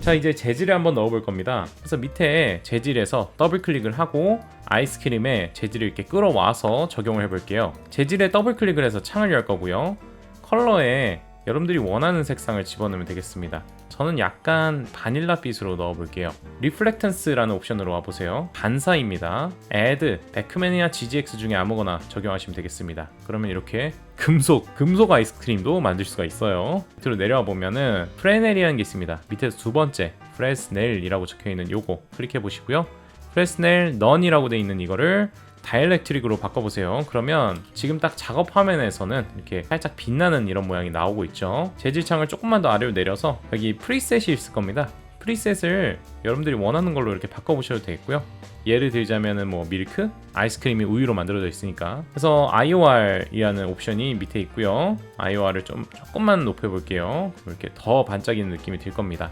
자, 이제 재질을 한번 넣어볼 겁니다. 그래서 밑에 재질에서 더블 클릭을 하고 아이스크림에 재질을 이렇게 끌어와서 적용을 해볼게요. 재질에 더블 클릭을 해서 창을 열 거고요. 컬러에 여러분들이 원하는 색상을 집어넣으면 되겠습니다. 저는 약간 바닐라빛으로 넣어볼게요. 리플렉턴스라는 옵션으로 와보세요. 반사입니다. Add, 베크맨이나 GGX 중에 아무거나 적용하시면 되겠습니다. 그러면 이렇게 금속 아이스크림도 만들 수가 있어요. 밑으로 내려와 보면은 프레넬이라는 게 있습니다. 밑에서 두 번째 프레스넬이라고 적혀있는 요거 클릭해 보시고요. 프레스넬 넌이라고 되어 있는 이거를 다이엘렉트릭으로 바꿔보세요. 그러면 지금 딱 작업 화면에서는 이렇게 살짝 빛나는 이런 모양이 나오고 있죠. 재질창을 조금만 더 아래로 내려서 여기 프리셋이 있을 겁니다. 프리셋을 여러분들이 원하는 걸로 이렇게 바꿔보셔도 되겠고요. 예를 들자면은 뭐 밀크, 아이스크림이 우유로 만들어져 있으니까. 그래서 IOR이라는 옵션이 밑에 있고요. IOR을 조금만 높여볼게요. 이렇게 더 반짝이는 느낌이 들 겁니다.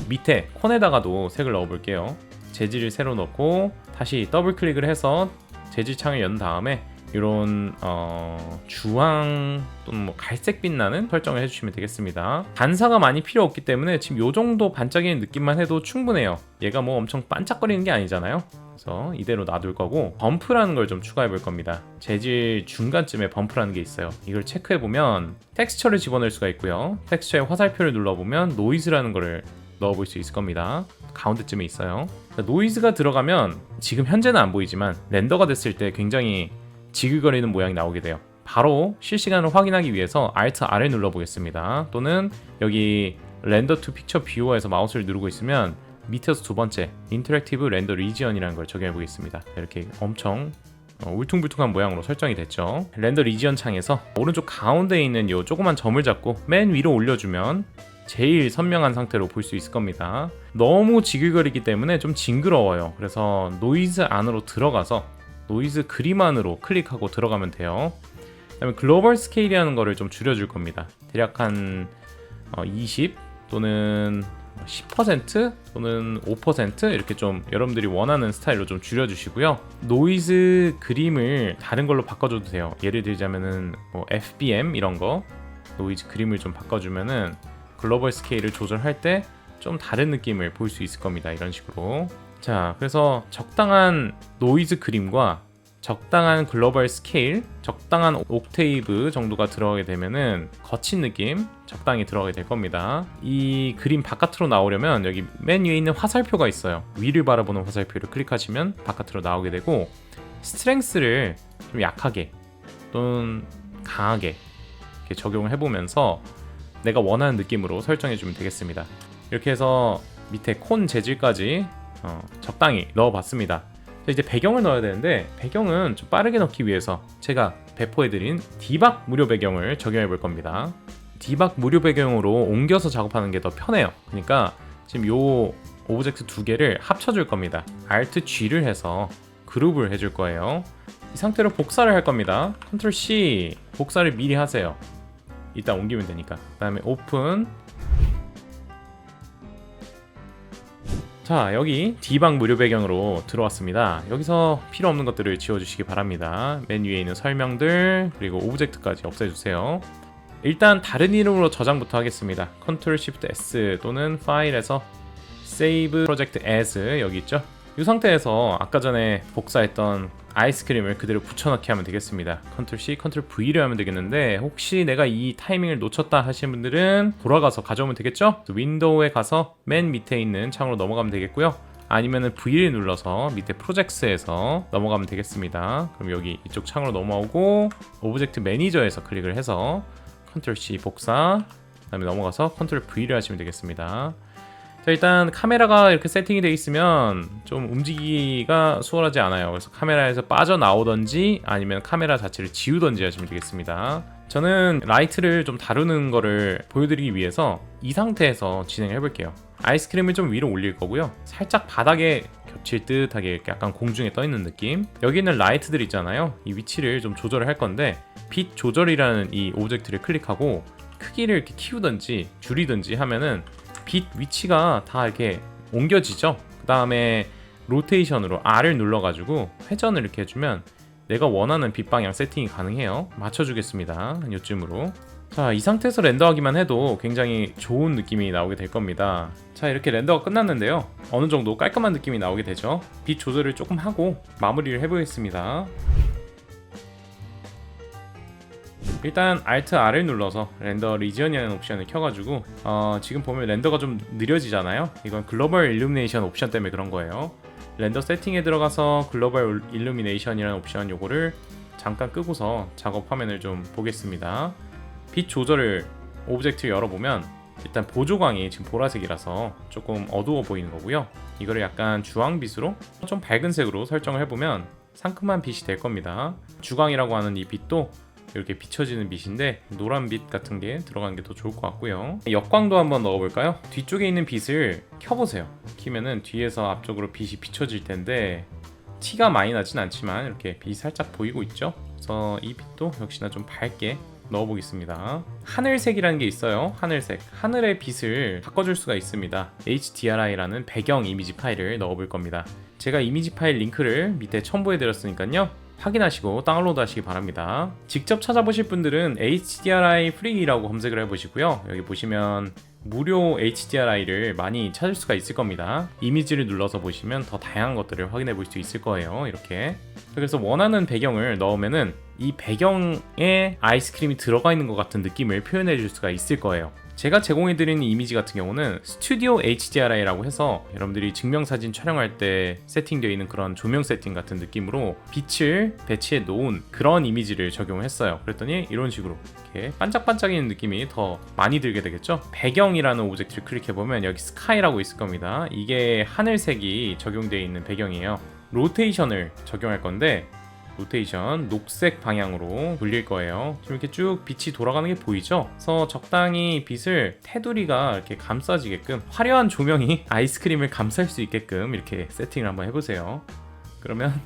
밑에 콘에다가도 색을 넣어볼게요. 재질을 새로 넣고 다시 더블 클릭을 해서 재질 창을 연 다음에 이런 주황 또는 뭐 갈색빛 나는 설정을 해주시면 되겠습니다. 반사가 많이 필요 없기 때문에 지금 요 정도 반짝이는 느낌만 해도 충분해요. 얘가 뭐 엄청 반짝거리는 게 아니잖아요. 그래서 이대로 놔둘 거고, 범프라는 걸 좀 추가해 볼 겁니다. 재질 중간쯤에 범프라는 게 있어요. 이걸 체크해 보면 텍스처를 집어넣을 수가 있고요. 텍스처에 화살표를 눌러보면 노이즈라는 거를 넣어볼 수 있을 겁니다. 가운데쯤에 있어요. 노이즈가 들어가면 지금 현재는 안 보이지만 렌더가 됐을 때 굉장히 지글거리는 모양이 나오게 돼요. 바로 실시간으로 확인하기 위해서 Alt R을 눌러보겠습니다. 또는 여기 렌더 투 픽처 뷰어에서 마우스를 누르고 있으면 밑에서 두 번째 인터랙티브 렌더 리지언이라는 걸 적용해 보겠습니다. 이렇게 엄청 울퉁불퉁한 모양으로 설정이 됐죠. 렌더 리지언 창에서 오른쪽 가운데에 있는 이 조그만 점을 잡고 맨 위로 올려주면 제일 선명한 상태로 볼 수 있을 겁니다. 너무 지글거리기 때문에 좀 징그러워요. 그래서 노이즈 안으로 들어가서 노이즈 그림 안으로 클릭하고 들어가면 돼요. 그 다음에 글로벌 스케일이라는 거를 좀 줄여줄 겁니다. 대략 한 20 또는 10% 또는 5% 이렇게 좀 여러분들이 원하는 스타일로 좀 줄여주시고요. 노이즈 그림을 다른 걸로 바꿔줘도 돼요. 예를 들자면은 뭐 FBM 이런 거 노이즈 그림을 좀 바꿔주면은 글로벌 스케일을 조절할 때 좀 다른 느낌을 볼 수 있을 겁니다. 이런 식으로. 자, 그래서 적당한 노이즈 그림과 적당한 글로벌 스케일, 적당한 옥테이브 정도가 들어가게 되면은 거친 느낌 적당히 들어가게 될 겁니다. 이 그림 바깥으로 나오려면 여기 맨 위에 있는 화살표가 있어요. 위를 바라보는 화살표를 클릭하시면 바깥으로 나오게 되고, 스트렝스를 좀 약하게 또는 강하게 이렇게 적용을 해보면서 내가 원하는 느낌으로 설정해주면 되겠습니다. 이렇게 해서 밑에 콘 재질까지 적당히 넣어봤습니다. 이제 배경을 넣어야 되는데, 배경은 좀 빠르게 넣기 위해서 제가 배포해드린 디박 무료 배경을 적용해 볼 겁니다. 디박 무료 배경으로 옮겨서 작업하는 게 더 편해요. 그러니까 지금 요 오브젝트 두 개를 합쳐줄 겁니다. Alt G를 해서 그룹을 해줄 거예요. 이 상태로 복사를 할 겁니다. Ctrl C 복사를 미리 하세요. 이따 옮기면 되니까. 그 다음에 오픈. 자, 여기 디박 무료 배경으로 들어왔습니다. 여기서 필요 없는 것들을 지워주시기 바랍니다. 맨 위에 있는 설명들 그리고 오브젝트까지 없애주세요. 일단 다른 이름으로 저장부터 하겠습니다. Ctrl Shift S 또는 파일에서 Save Project As 여기 있죠? 이 상태에서 아까 전에 복사했던 아이스크림을 그대로 붙여넣기 하면 되겠습니다. Ctrl C, Ctrl V를 하면 되겠는데, 혹시 내가 이 타이밍을 놓쳤다 하시는 분들은 돌아가서 가져오면 되겠죠? 윈도우에 가서 맨 밑에 있는 창으로 넘어가면 되겠고요. 아니면은 V를 눌러서 밑에 프로젝트에서 넘어가면 되겠습니다. 그럼 여기 이쪽 창으로 넘어오고 오브젝트 매니저에서 클릭을 해서 Ctrl C 복사, 그 다음에 넘어가서 Ctrl V를 하시면 되겠습니다. 자, 일단 카메라가 이렇게 세팅이 되어 있으면 좀 움직이기가 수월하지 않아요. 그래서 카메라에서 빠져나오던지 아니면 카메라 자체를 지우던지 하시면 되겠습니다. 저는 라이트를 좀 다루는 거를 보여드리기 위해서 이 상태에서 진행을 해볼게요. 아이스크림을 좀 위로 올릴 거고요. 살짝 바닥에 겹칠 듯하게 이렇게 약간 공중에 떠 있는 느낌. 여기 있는 라이트들 있잖아요. 이 위치를 좀 조절을 할 건데, 빛 조절이라는 이 오브젝트를 클릭하고 크기를 이렇게 키우든지 줄이든지 하면은 빛 위치가 다 이렇게 옮겨지죠. 그 다음에 로테이션으로 R을 눌러가지고 회전을 이렇게 해주면 내가 원하는 빛 방향 세팅이 가능해요. 맞춰주겠습니다. 한 요쯤으로. 자, 이 상태에서 렌더하기만 해도 굉장히 좋은 느낌이 나오게 될 겁니다. 자, 이렇게 렌더가 끝났는데요, 어느 정도 깔끔한 느낌이 나오게 되죠. 빛 조절을 조금 하고 마무리를 해보겠습니다. 일단 Alt R을 눌러서 렌더 리지언이라는 옵션을 켜가지고 지금 보면 렌더가 좀 느려지잖아요. 이건 글로벌 일루미네이션 옵션 때문에 그런 거예요. 렌더 세팅에 들어가서 글로벌 일루미네이션이라는 옵션 요거를 잠깐 끄고서 작업 화면을 좀 보겠습니다. 빛 조절을 오브젝트를 열어보면 일단 보조광이 지금 보라색이라서 조금 어두워 보이는 거고요. 이거를 약간 주황빛으로 좀 밝은 색으로 설정을 해보면 상큼한 빛이 될 겁니다. 주광이라고 하는 이 빛도 이렇게 비춰지는 빛인데 노란빛 같은 게 들어가는 게 더 좋을 것 같고요. 역광도 한번 넣어볼까요? 뒤쪽에 있는 빛을 켜보세요. 키면은 뒤에서 앞쪽으로 빛이 비춰질 텐데 티가 많이 나진 않지만 이렇게 빛이 살짝 보이고 있죠. 그래서 이 빛도 역시나 좀 밝게 넣어보겠습니다. 하늘색이라는 게 있어요. 하늘색, 하늘의 빛을 바꿔줄 수가 있습니다. HDRI라는 배경 이미지 파일을 넣어볼 겁니다. 제가 이미지 파일 링크를 밑에 첨부해 드렸으니까요, 확인하시고 다운로드 하시기 바랍니다. 직접 찾아보실 분들은 HDRI 프리라고 검색을 해보시고요, 여기 보시면 무료 HDRI를 많이 찾을 수가 있을 겁니다. 이미지를 눌러서 보시면 더 다양한 것들을 확인해 볼 수 있을 거예요. 이렇게. 그래서 원하는 배경을 넣으면은 이 배경에 아이스크림이 들어가 있는 것 같은 느낌을 표현해 줄 수가 있을 거예요. 제가 제공해 드리는 이미지 같은 경우는 스튜디오 HDRI라고 해서 여러분들이 증명사진 촬영할 때 세팅되어 있는 그런 조명 세팅 같은 느낌으로 빛을 배치해 놓은 그런 이미지를 적용했어요. 그랬더니 이런 식으로 이렇게 반짝반짝이는 느낌이 더 많이 들게 되겠죠. 배경이라는 오브젝트를 클릭해보면 여기 스카이라고 있을 겁니다. 이게 하늘색이 적용되어 있는 배경이에요. 로테이션을 적용할 건데 로테이션 녹색 방향으로 돌릴 거예요. 지금 이렇게 쭉 빛이 돌아가는 게 보이죠? 그래서 적당히 빛을 테두리가 이렇게 감싸지게끔, 화려한 조명이 아이스크림을 감쌀 수 있게끔 이렇게 세팅을 한번 해보세요. 그러면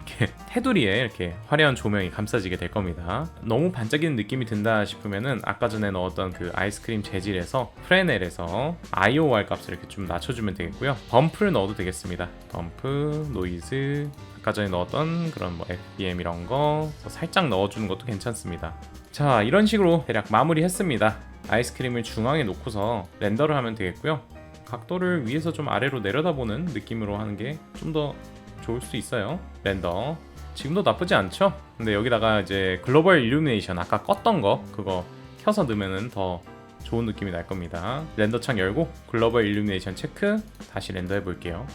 이렇게 테두리에 이렇게 화려한 조명이 감싸지게 될 겁니다. 너무 반짝이는 느낌이 든다 싶으면은 아까 전에 넣었던 그 아이스크림 재질에서 프레넬에서 IOR 값을 이렇게 좀 낮춰주면 되겠고요. 범프를 넣어도 되겠습니다. 범프, 노이즈, 아까 전에 넣었던 그런 뭐 FBM 이런 거 살짝 넣어주는 것도 괜찮습니다. 자, 이런 식으로 대략 마무리 했습니다. 아이스크림을 중앙에 놓고서 렌더를 하면 되겠고요. 각도를 위에서 좀 아래로 내려다보는 느낌으로 하는 게 좀 더 좋을 수 있어요. 렌더 지금도 나쁘지 않죠? 근데 여기다가 이제 글로벌 일루미네이션 아까 껐던 거 그거 켜서 넣으면은 더 좋은 느낌이 날 겁니다. 렌더 창 열고 글로벌 일루미네이션 체크, 다시 렌더 해볼게요.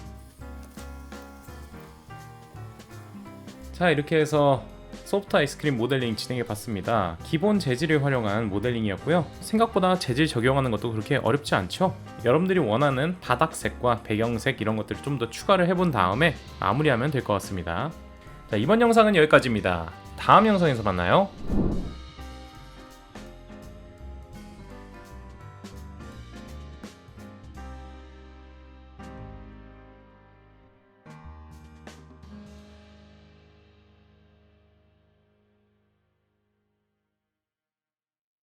자, 이렇게 해서 소프트 아이스크림 모델링 진행해 봤습니다. 기본 재질을 활용한 모델링이었고요. 생각보다 재질 적용하는 것도 그렇게 어렵지 않죠? 여러분들이 원하는 바닥색과 배경색 이런 것들을 좀 더 추가를 해본 다음에 마무리하면 될 것 같습니다. 자, 이번 영상은 여기까지입니다. 다음 영상에서 만나요.